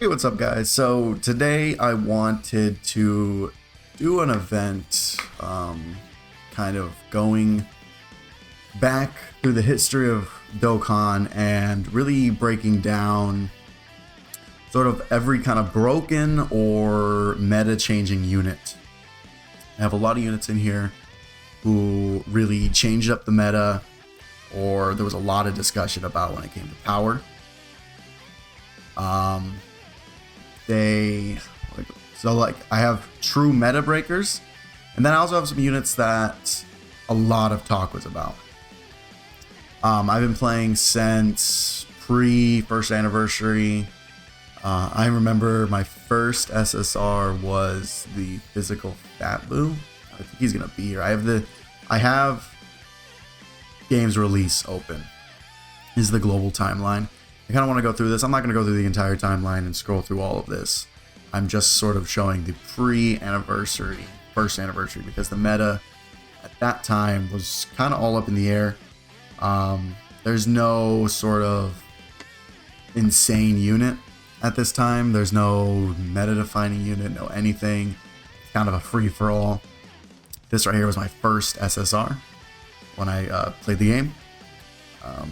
Hey, what's up, guys? So today I wanted to do an event, kind of going back through the history of Dokkan and really breaking down sort of every kind of broken or meta changing unit. I have a lot of units in here who really changed up the meta, or there was a lot of discussion about when it came to power. I have true meta breakers, and then I also have some units that a lot of talk was about. I've been playing since pre first anniversary. I remember my first SSR was the physical Fat Boo. I think he's gonna be here. I have games release open. This is the global timeline. I kind of want to go through this. I'm not going to go through the entire timeline and scroll through all of this. I'm just sort of showing the pre-anniversary, first anniversary, because the meta at that time was kind of all up in the air. There's no sort of insane unit at this time. There's no meta-defining unit, no anything. It's kind of a free-for-all. This right here was my first SSR when I played the game.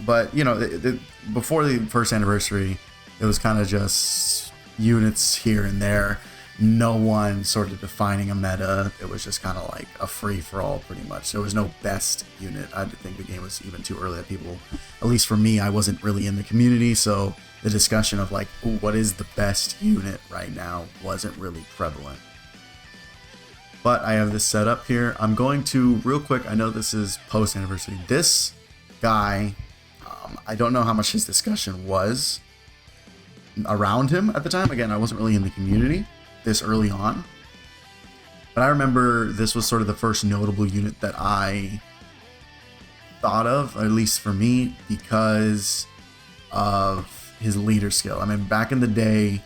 But you know, before the first anniversary, it was kind of just units here and there. No one sort of defining a meta. It was just kind of like a free-for-all, pretty much. There was no best unit. I think the game was even too early that people, at least for me, I wasn't really in the community, so the discussion of like, ooh, what is the best unit right now wasn't really prevalent. But I have this set up here. I'm going to, real quick, I know this is post-anniversary. This guy, I don't know how much his discussion was around him at the time. Again, I wasn't really in the community this early on, but I remember this was sort of the first notable unit that I thought of, at least for me, because of his leader skill. I mean, back in the day,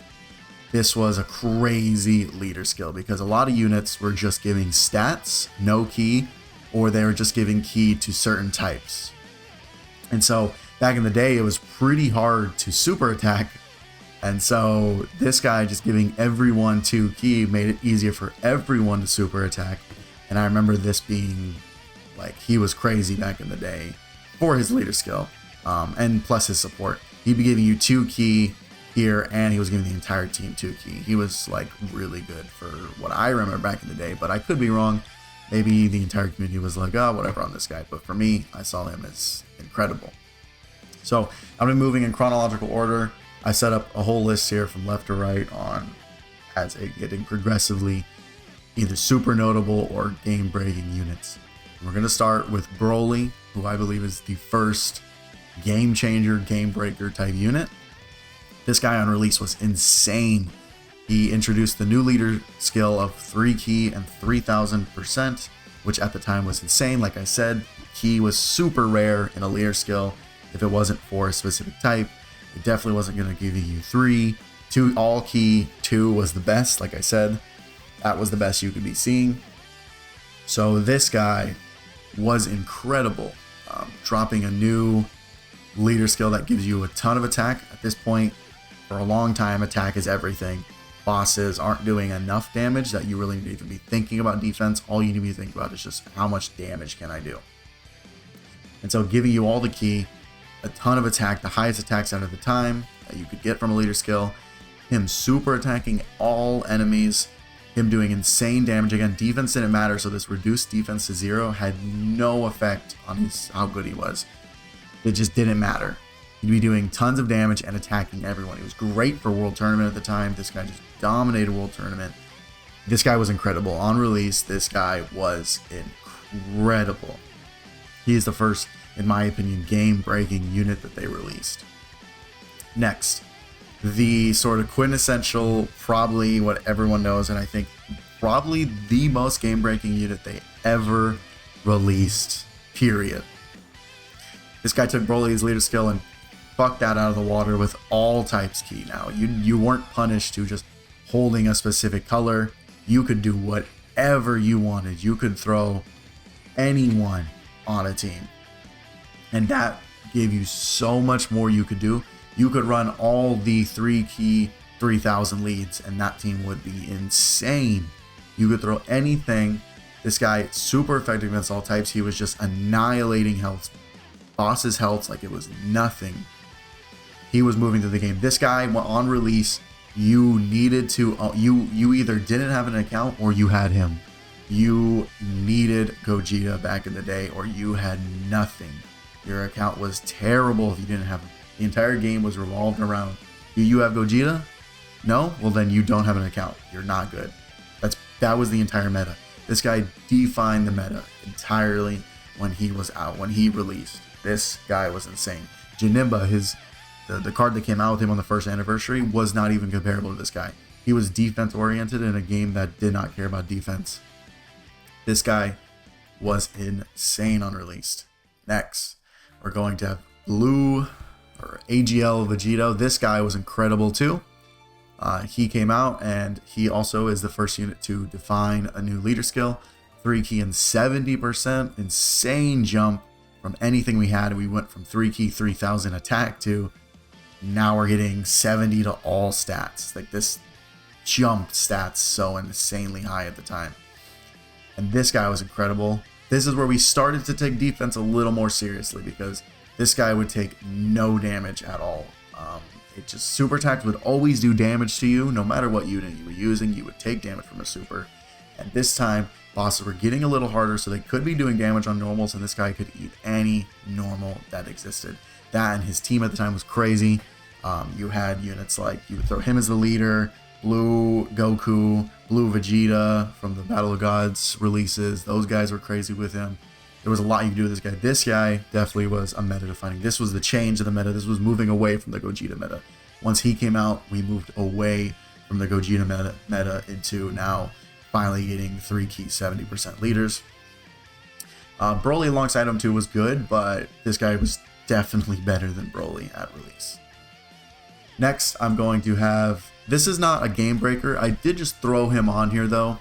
this was a crazy leader skill because a lot of units were just giving stats, no key, or they were just giving key to certain types. And so back in the day, it was pretty hard to super attack. And so this guy just giving everyone 2 key made it easier for everyone to super attack. And I remember this being like, he was crazy back in the day for his leader skill, and plus his support. He'd be giving you 2 key here, and he was giving the entire team 2 key. He was like really good for what I remember back in the day, but I could be wrong. Maybe the entire community was like, oh, whatever on this guy. But for me, I saw him as incredible. So I'm gonna be moving in chronological order. I set up a whole list here from left to right on as it getting progressively either super notable or game breaking units. And we're gonna start with Broly, who I believe is the first game changer, game breaker type unit. This guy on release was insane. He introduced the new leader skill of 3 key and 3000%, which at the time was insane. Like I said, key was super rare in a leader skill. If it wasn't for a specific type, it definitely wasn't going to give you 3. 2 all key, 2 was the best. Like I said, that was the best you could be seeing. So this guy was incredible, dropping a new leader skill that gives you a ton of attack. At this point, for a long time, attack is everything. Bosses aren't doing enough damage that you really need to even be thinking about defense. All you need to be thinking about is just how much damage can I do. And so giving you all the key, a ton of attack, the highest attacks out of the time that you could get from a leader skill, him super attacking all enemies, him doing insane damage. Again, defense didn't matter, so this reduced defense to 0 had no effect on how good he was. It just didn't matter. He'd be doing tons of damage and attacking everyone. He was great for World Tournament at the time. This guy just dominated World Tournament. This guy was incredible. On release, this guy was incredible. He is the first, in my opinion, game-breaking unit that they released. Next, the sort of quintessential, probably what everyone knows, and I think probably the most game-breaking unit they ever released, period. This guy took Broly's leader skill and fucked that out of the water with all types key. Now, you weren't punished to just holding a specific color. You could do whatever you wanted. You could throw anyone on a team. And that gave you so much more you could do. You could run all the 3 key 3,000 leads, and that team would be insane. You could throw anything. This guy, super effective against all types. He was just annihilating health. Boss's health like it was nothing. He was moving through the game. This guy, on release, you needed to, you either didn't have an account or you had him. You needed Gogeta back in the day or you had nothing. Your account was terrible if you didn't have him. The entire game was revolved around, do you have Gogeta? No? Well, then you don't have an account. You're not good. That was the entire meta. This guy defined the meta entirely when he was out, when he released. This guy was insane. Janemba, the card that came out with him on the first anniversary, was not even comparable to this guy. He was defense oriented in a game that did not care about defense. This guy was insane on release. Next, we're going to have Blue or AGL Vegito. This guy was incredible too. He came out and he also is the first unit to define a new leader skill. 3 key and 70%. Insane jump from anything we had. We went from 3 key, 3,000 attack to now we're getting 70 to all stats. Like this jumped stats so insanely high at the time. And this guy was incredible. This is where we started to take defense a little more seriously because this guy would take no damage at all. It just super attacks would always do damage to you no matter what unit you were using. You would take damage from a super. And this time bosses were getting a little harder, so they could be doing damage on normals, and this guy could eat any normal that existed. That and his team at the time was crazy. You had units like, you would throw him as the leader, Blue Goku, Blue Vegeta from the Battle of Gods releases. Those guys were crazy with him. There was a lot you could do with this guy. This guy definitely was a meta defining. This was the change of the meta. This was moving away from the Gogeta meta. Once he came out, we moved away from the Gogeta meta into now finally getting 3 key 70% leaders. Broly alongside him too was good, but this guy was definitely better than Broly at release. Next, I'm going to have, this is not a game breaker. I did just throw him on here though,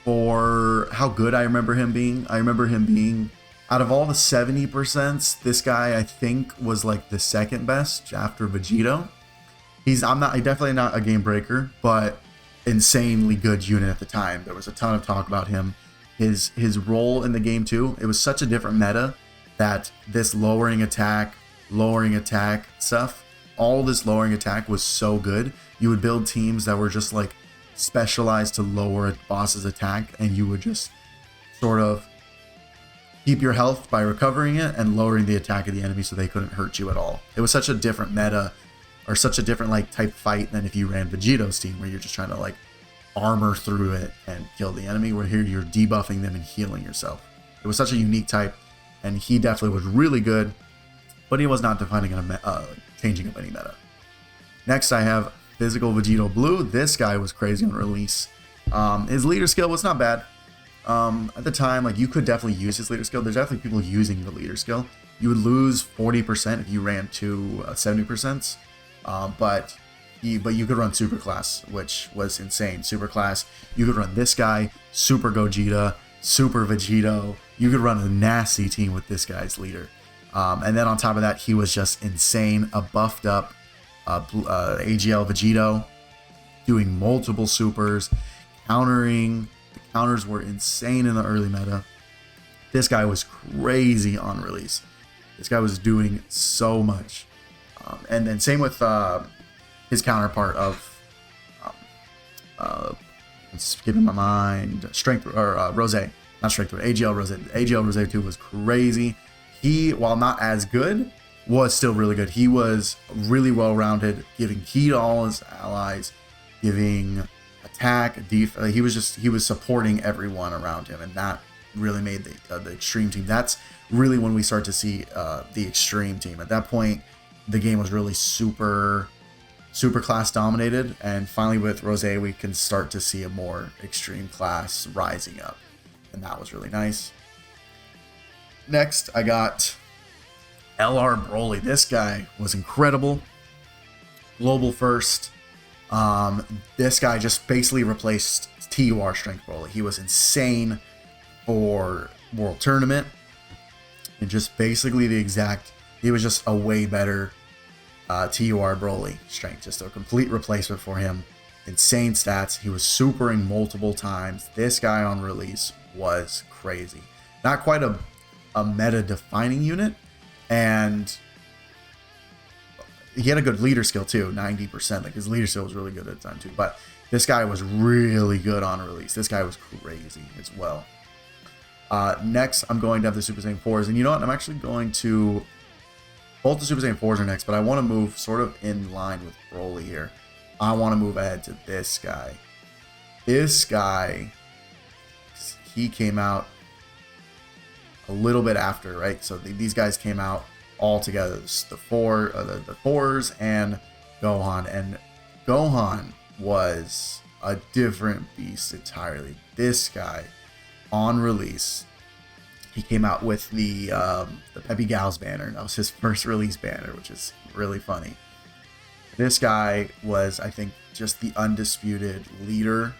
for how good I remember him being. I remember him being, out of all the 70%, this guy I think was like the second best after Vegito. I'm definitely not a game breaker, but insanely good unit at the time. There was a ton of talk about him. His role in the game too. It was such a different meta that this lowering attack stuff, all this lowering attack was so good. You would build teams that were just like specialized to lower a boss's attack, and you would just sort of keep your health by recovering it and lowering the attack of the enemy so they couldn't hurt you at all. It was such a different meta, or such a different like type fight than if you ran Vegito's team, where you're just trying to like armor through it and kill the enemy, where here you're debuffing them and healing yourself. It was such a unique type, and he definitely was really good, but he was not defining changing up any meta. Next, I have Physical Vegito Blue. This guy was crazy on release. His leader skill was not bad. At the time, like, you could definitely use his leader skill. There's definitely people using the leader skill. You would lose 40% if you ran to 70%. But you could run Super Class, which was insane. Super Class, you could run this guy, Super Gogeta, Super Vegito. You could run a nasty team with this guy's leader. And then on top of that, he was just insane. A buffed up AGL Vegito, doing multiple supers, countering. The counters were insane in the early meta. This guy was crazy on release. This guy was doing so much. And then same with his counterpart of, it's skipping my mind, Strength, or Rose, not Strength, AGL Rose. AGL Rose 2 was crazy. He, while not as good, was still really good. He was really well-rounded, giving key to all his allies, giving attack, he was supporting everyone around him, and that really made the extreme team. That's really when we start to see the extreme team. At that point, the game was really super class dominated, and finally with Rose, we can start to see a more extreme class rising up, and that was really nice. Next, I got LR Broly. This guy was incredible. Global first. This guy just basically replaced TUR Strength Broly. He was insane for World Tournament. And just basically he was just a way better TUR Broly strength, just a complete replacement for him. Insane stats. He was supering multiple times. This guy on release was crazy. Not quite a meta defining unit, and he had a good leader skill too, 90%. Like his leader skill was really good at the time too. But this guy was really good on release. This guy was crazy as well. Next, I'm going to have the Super Saiyan 4s, and you know what? I'm actually going to both the Super Saiyan 4s are next, but I want to move sort of in line with Broly here. I want to move ahead to this guy. This guy, he came out a little bit after, right? So these guys came out all together. The 4s and Gohan. And Gohan was a different beast entirely. This guy, on release, he came out with the Peppy Gals banner. That was his first release banner, which is really funny. This guy was, I think, just the undisputed leader,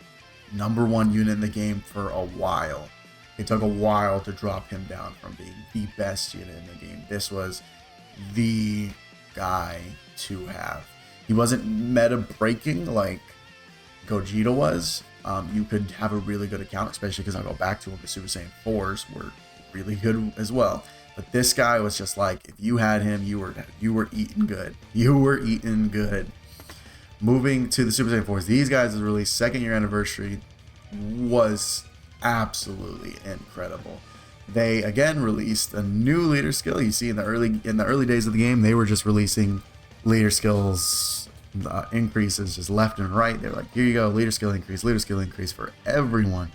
#1 unit in the game for a while. It took a while to drop him down from being the best unit in the game. This was the guy to have. He wasn't meta breaking like Gogeta was. You could have a really good account, especially because I'll go back to him. The Super Saiyan 4s were really good as well. But this guy was just like, if you had him, you were eating good. You were eating good. Moving to the Super Saiyan 4s, these guys' released 2nd year anniversary was absolutely incredible. They again released a new leader skill. You see in the early days of the game, they were just releasing leader skills increases just left and right. They were like, here you go, leader skill increase for everyone.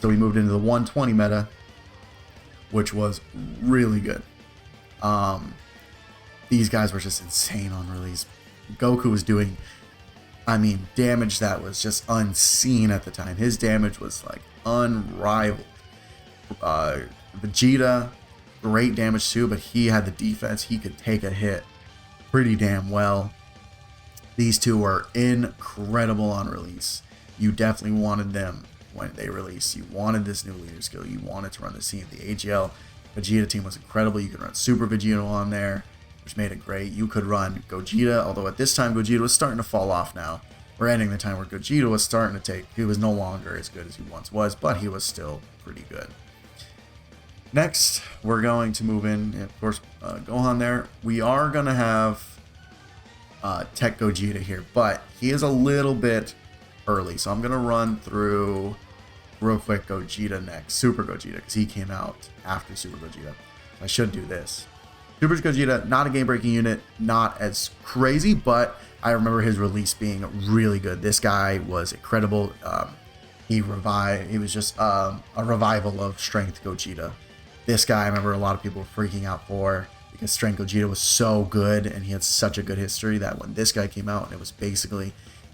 So we moved into the 120 meta, which was really good. These guys were just insane on release. Goku was doing, damage that was just unseen at the time. His damage was like unrivaled. Vegeta, great damage too, but he had the defense. He could take a hit pretty damn well. These two were incredible on release. You definitely wanted them when they released. You wanted this new leader skill. You wanted to run this team. The AGL Vegeta team was incredible. You could run Super Vegeta on there, which made it great. You could run Gogeta, although at this time Gogeta was starting to fall off now. We're ending the time where Gogeta was starting to he was no longer as good as he once was, but he was still pretty good. Next, we're going to move in, of course, Gohan there. We are going to have Tech Gogeta here, but he is a little bit early, so I'm going to run through real quick Gogeta next, Super Gogeta, because he came out after Super Gogeta. I should do this. Super Gogeta, not a game-breaking unit, not as crazy, but I remember his release being really good. This guy was incredible. He was just a revival of Strength Gogeta. This guy, I remember a lot of people were freaking out for, because Strength Gogeta was so good and he had such a good history that when this guy came out, it was basically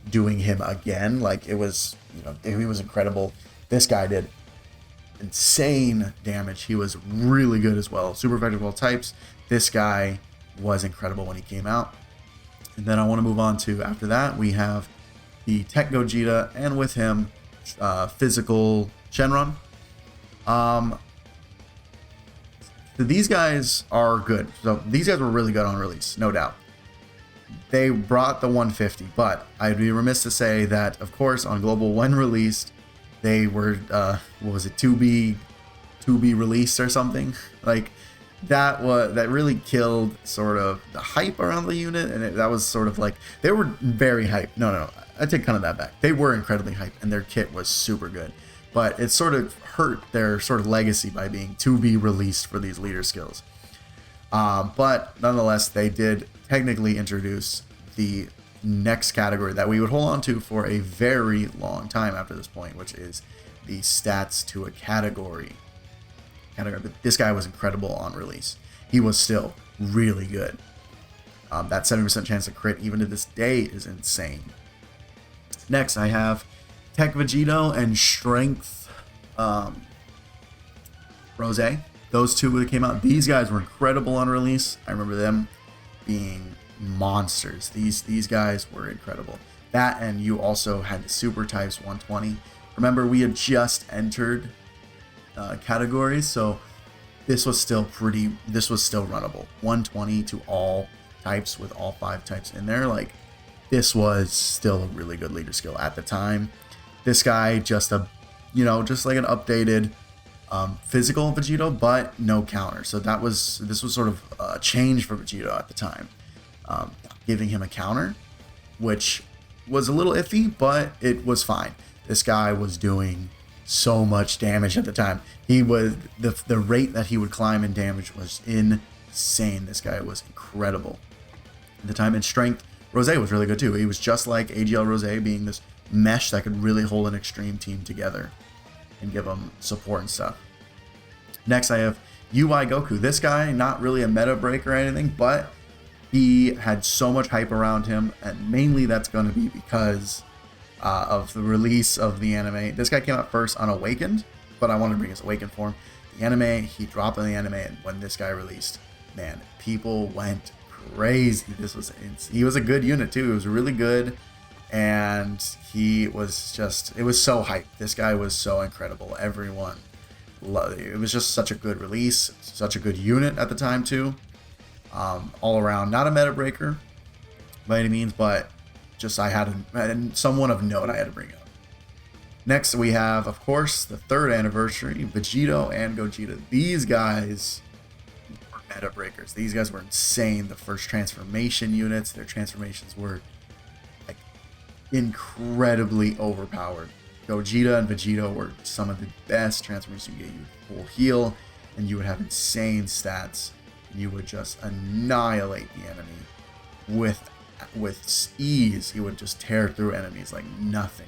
doing him again. Like it was, he was incredible. This guy did insane damage. He was really good as well. Super effective with all types. This guy was incredible when he came out. And then I want to move on to, after that, we have the Tech Gogeta, and with him, Physical Shenron. These guys are good. So these guys were really good on release, no doubt. They brought the 150, but I'd be remiss to say that, of course, on Global, when released, they were, what was it, to be released or something? Like, that really killed sort of the hype around the unit, and that was sort of like, they were very hyped. No, I take kind of that back. They were incredibly hyped, and their kit was super good. But it sort of hurt their sort of legacy by being to be released for these leader skills. But nonetheless, they did technically introduce the next category that we would hold on to for a very long time after this point, which is the stats to a category. But this guy was incredible on release. He was still really good. That 70% chance to crit, even to this day, is insane. Next, I have Tech Vegito and Strength Rose. Those two that came out, these guys were incredible on release. I remember them being monsters. These guys were incredible. That, and you also had the Super Types 120. Remember, we had just entered categories, so this was still runnable. 120 to all types with all 5 types in there, like this was still a really good leader skill at the time. This guy just just like an updated physical Vegito, but no counter. So this was sort of a change for Vegito at the time, giving him a counter, which was a little iffy, but it was fine. This guy was doing so much damage at the time. He was the rate that he would climb in damage was insane. This guy was incredible at the time. And strength, Rose was really good too. He was just like AGL Rose, being this mesh that could really hold an extreme team together and give them support and stuff. Next, I have UI Goku. This guy, not really a meta breaker or anything, but he had so much hype around him, and mainly that's going to be because of the release of the anime. This guy came out first on Awakened, but I wanted to bring his Awakened form. The anime, he dropped in the anime, and when this guy released, man, people went crazy. He was a good unit too. It was really good, and it was so hyped. This guy was so incredible. Everyone loved it. It was just such a good release, such a good unit at the time too. All around, not a meta breaker by any means, but just I had someone of note I had to bring up. Next, we have, of course, the 3rd anniversary, Vegito and Gogeta. These guys were meta breakers. These guys were insane. The first transformation units, their transformations were like incredibly overpowered. Gogeta and Vegito were some of the best transformations you get. You would full heal, and you would have insane stats. You would just annihilate the enemy with ease. He would just tear through enemies like nothing.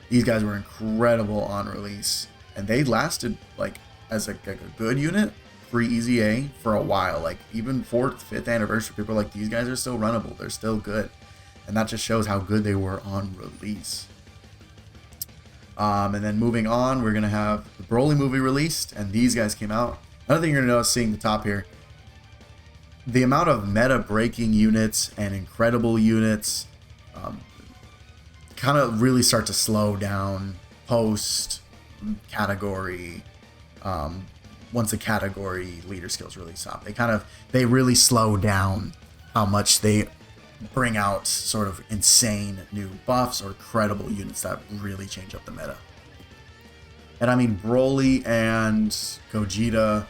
These guys were incredible on release, and they lasted like as a good unit, free Easy A for a while. Like even 4th, 5th anniversary, people are like, these guys are still runnable. They're still good, and that just shows how good they were on release. And then moving on, we're gonna have the Broly movie released, and these guys came out. Another thing you're gonna notice seeing the top here, the amount of meta breaking units and incredible units kind of really start to slow down post category. Once the category leader skills really stop, they really slow down how much they bring out sort of insane new buffs or credible units that really change up the meta. And I mean, Broly and Gogeta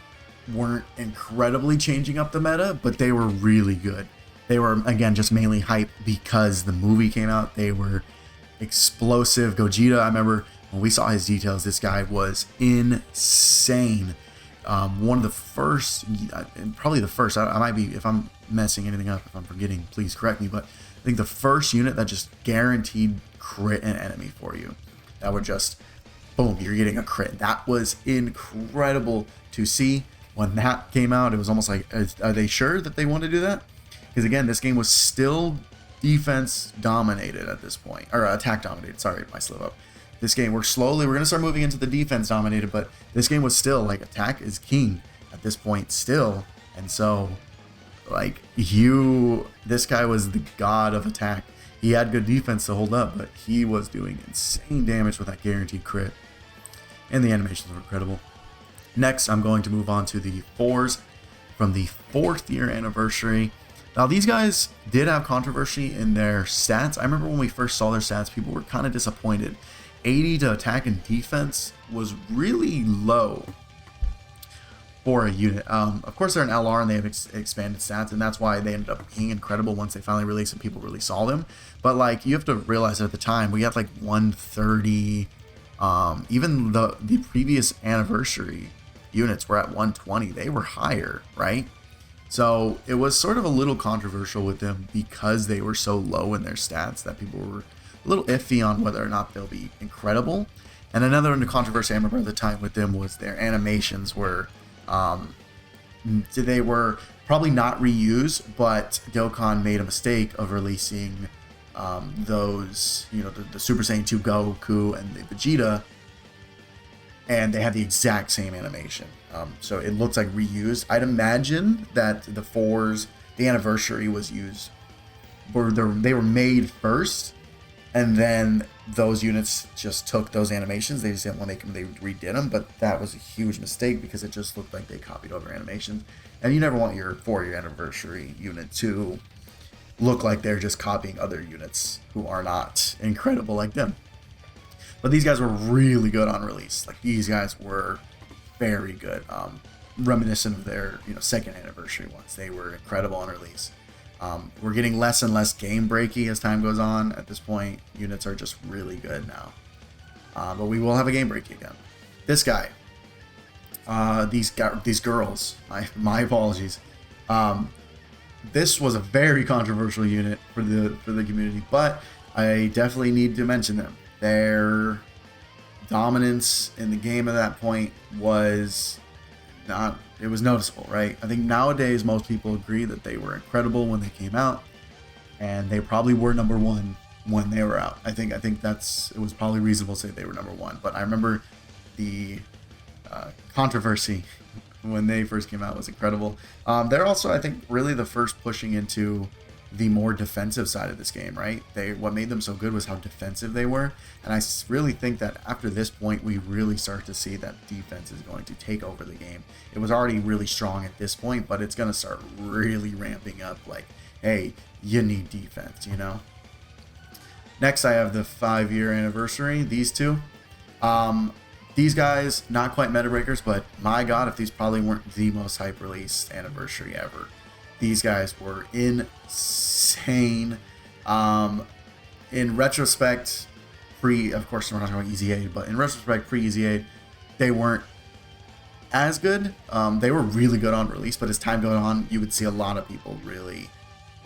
weren't incredibly changing up the meta, but they were really good. They were, again, just mainly hype because the movie came out. They were explosive. Gogeta, I remember when we saw his details, this guy was insane. One of the first, probably the first, I might be, if I'm messing anything up, if I'm forgetting, please correct me, but I think the first unit that just guaranteed crit an enemy for you. That would just, boom, you're getting a crit. That was incredible to see. When that came out, it was almost like, are they sure that they want to do that? Because again, this game was still defense dominated at this point, or attack dominated. Sorry, my slip up. This game, we're going to start moving into the defense dominated, but this game was still like attack is king at this point still. And so like this guy was the god of attack. He had good defense to hold up, but he was doing insane damage with that guaranteed crit. And the animations were incredible. Next, I'm going to move on to the 4s from the 4th year anniversary. Now, these guys did have controversy in their stats. I remember when we first saw their stats, people were kind of disappointed. 80 to attack and defense was really low for a unit. Of course, they're an LR and they have expanded stats, and that's why they ended up being incredible once they finally released and people really saw them. But like, you have to realize that at the time, we had like 130. Even the previous anniversary units were at 120. They were higher, right? So it was sort of a little controversial with them because they were so low in their stats that people were a little iffy on whether or not they'll be incredible. And another controversy I remember at the time with them was their animations were, they were probably not reused, but Dokkan made a mistake of releasing those, the Super Saiyan 2 Goku and the Vegeta, and they have the exact same animation. So it looks like reused. I'd imagine that the 4s, the anniversary was used, they were made first, And then those units just took those animations. They just didn't want to make them. They redid them, but that was a huge mistake because it just looked like they copied over animations. And you never want your 4-year anniversary unit to look like they're just copying other units who are not incredible like them. But these guys were really good on release. Like, these guys were very good. Reminiscent of their, you know, 2nd anniversary ones. They were incredible on release. We're getting less and less game breaky as time goes on. At this point, units are just really good now. But we will have a game breaky again. This guy, these girls. My apologies. This was a very controversial unit for the community, but I definitely need to mention them. Their dominance in the game at that point was not. It was noticeable, right? I think nowadays most people agree that they were incredible when they came out, and they probably were number 1 when they were out. I think it was probably reasonable to say they were number 1. But I remember the controversy when they first came out was incredible. They're also, I think, really the first pushing into the more defensive side of this game, right? What made them so good was how defensive they were, and I really think that after this point we really start to see that defense is going to take over the game. It was already really strong at this point, but it's going to start really ramping up, like, hey, you need defense, you know? Next, I have the 5-year anniversary, these two. These guys, not quite meta breakers, but my god, if these probably weren't the most hype released anniversary ever. These guys were insane. In retrospect, of course, we're not talking about Easy Aid, but in retrospect, pre-Easy Aid, they weren't as good. They were really good on release, but as time goes on, you would see a lot of people really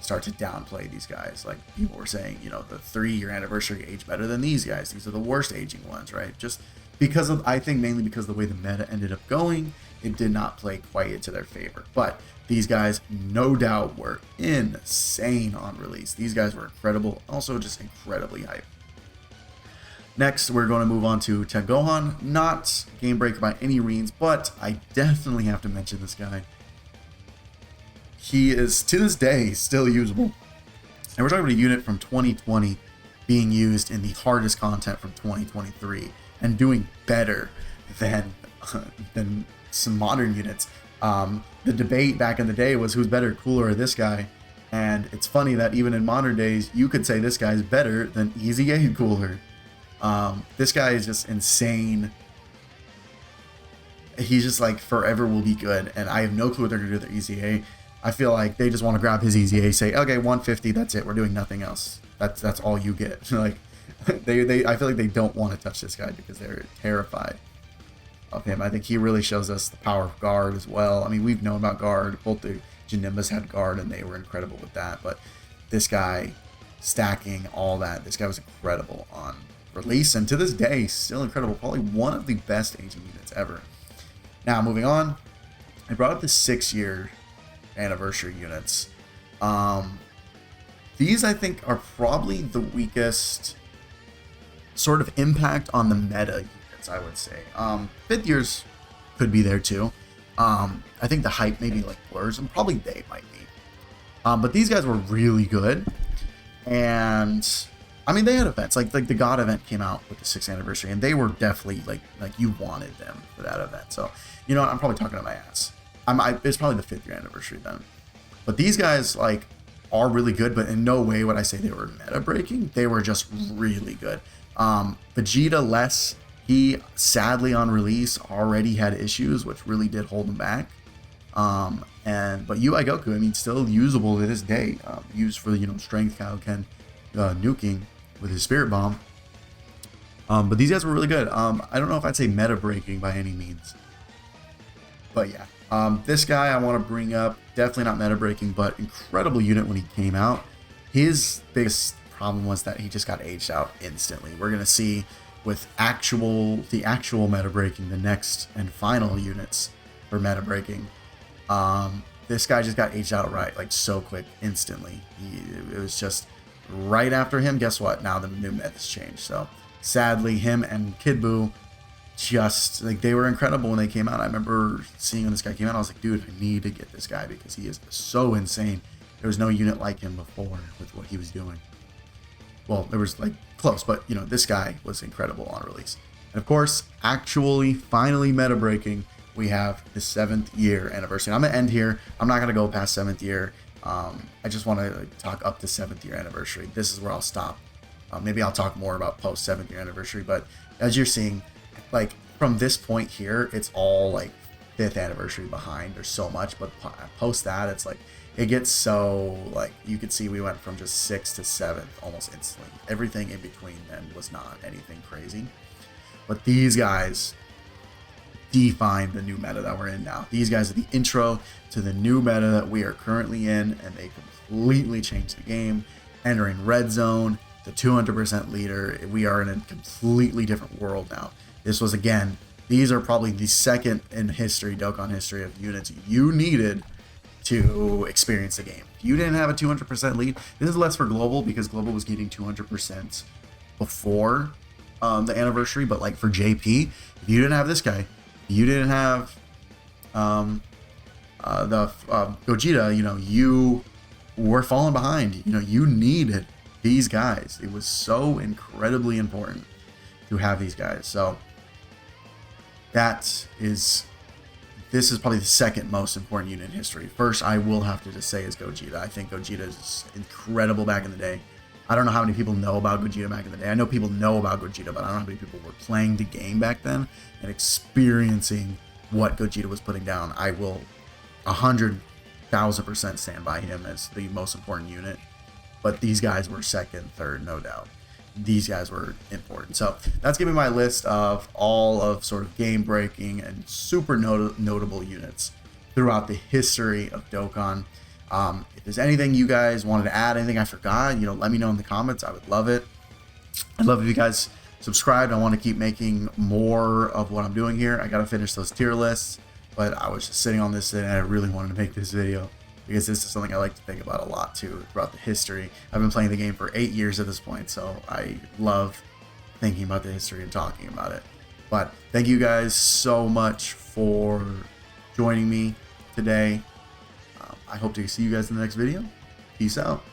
start to downplay these guys. Like, people were saying, you know, the 3-year anniversary age better than these guys. These are the worst aging ones, right? Just because of, I think mainly because of the way the meta ended up going, it did not play quite into their favor. But these guys, no doubt, were insane on release. These guys were incredible, also just incredibly hype. Next, we're going to move on to Gohan. Not game breaker by any means, but I definitely have to mention this guy. He is, to this day, still usable. And we're talking about a unit from 2020 being used in the hardest content from 2023 and doing better than some modern units. The debate back in the day was who's better, Cooler or this guy, and it's funny that even in modern days you could say this guy's better than Easy A Cooler. This guy is just insane. He's just like forever will be good, and I have no clue what they're gonna do with their Easy A. I feel like they just want to grab his Easy A, say, okay, 150, that's it, we're doing nothing else. That's all you get. Like, I feel like they don't want to touch this guy because they're terrified of him. I think he really shows us the power of guard as well. I mean, we've known about guard. Both the Janimbas had guard, and they were incredible with that. But this guy, stacking all that, this guy was incredible on release, and to this day, still incredible. Probably one of the best aging units ever. Now, moving on, I brought up the 6-year anniversary units. These, I think, are probably the weakest sort of impact on the meta units, I would say. 5th years could be there too. I think the hype maybe like blurs, and probably they might be. But these guys were really good, and I mean, they had events like the God event came out with the 6th anniversary, and they were definitely like you wanted them for that event. So, you know what, I'm probably talking to my ass. It's probably the 5th year anniversary then. But these guys like are really good, but in no way would I say they were meta breaking. They were just really good. Vegeta less, he sadly on release already had issues, which really did hold him back. But UI Goku, I mean, still usable to this day. Used for, you know, strength Kaioken nuking with his Spirit Bomb. But these guys were really good. I don't know if I'd say meta breaking by any means. But yeah. This guy I want to bring up, definitely not meta breaking, but incredible unit when he came out. His biggest problem was that he just got aged out instantly. We're going to see with the actual meta breaking, the next and final units for meta breaking. This guy just got aged out like so quick, instantly. It was just right after him. Guess what? Now the new meta's changed. So sadly, him and Kid Buu, just like, they were incredible when they came out. I remember seeing when this guy came out, I was like, dude, I need to get this guy because he is so insane. There was no unit like him before with what he was doing. Well, there was like close, but you know, this guy was incredible on release. And of course, actually, finally meta breaking, we have the 7th year anniversary. I'm gonna end here. I'm not gonna go past 7th year. I just want to talk up to 7th year anniversary. This is where I'll stop. Maybe I'll talk more about post 7th year anniversary, but as you're seeing, like from this point here, it's all like 5th anniversary behind. There's so much, but post that, it's like it gets so like you could see we went from just 6th to 7th almost instantly. Everything in between then was not anything crazy, but these guys define the new meta that we're in now. These guys are the intro to the new meta that we are currently in, and they completely changed the game. Entering red zone, the 200% leader, we are in a completely different world now. This was, again, these are probably the second in history, Dokkan history, of units you needed to experience the game. If you didn't have a 200% lead, this is less for Global because Global was getting 200% before the anniversary, but like for JP, if you didn't have this guy, you didn't have Gogeta, you know, you were falling behind. You know, you needed these guys. It was so incredibly important to have these guys. So this is probably the second most important unit in history. First, I will have to just say is Gogeta. I think Gogeta is incredible back in the day. I don't know how many people know about Gogeta back in the day. I know people know about Gogeta, but I don't know how many people were playing the game back then and experiencing what Gogeta was putting down. I will 100,000% stand by him as the most important unit, but these guys were second, third, no doubt. These guys were important. So that's giving my list of all of sort of game breaking and super notable units throughout the history of Dokkan. If there's anything you guys wanted to add, anything I forgot, you know, let me know in the comments. I would love it. I'd love if you guys subscribed. I want to keep making more of what I'm doing here. I got to finish those tier lists, but I was just sitting on this and I really wanted to make this video because this is something I like to think about a lot too throughout the history. I've been playing the game for 8 years at this point, so I love thinking about the history and talking about it. But thank you guys so much for joining me today. I hope to see you guys in the next video. Peace out.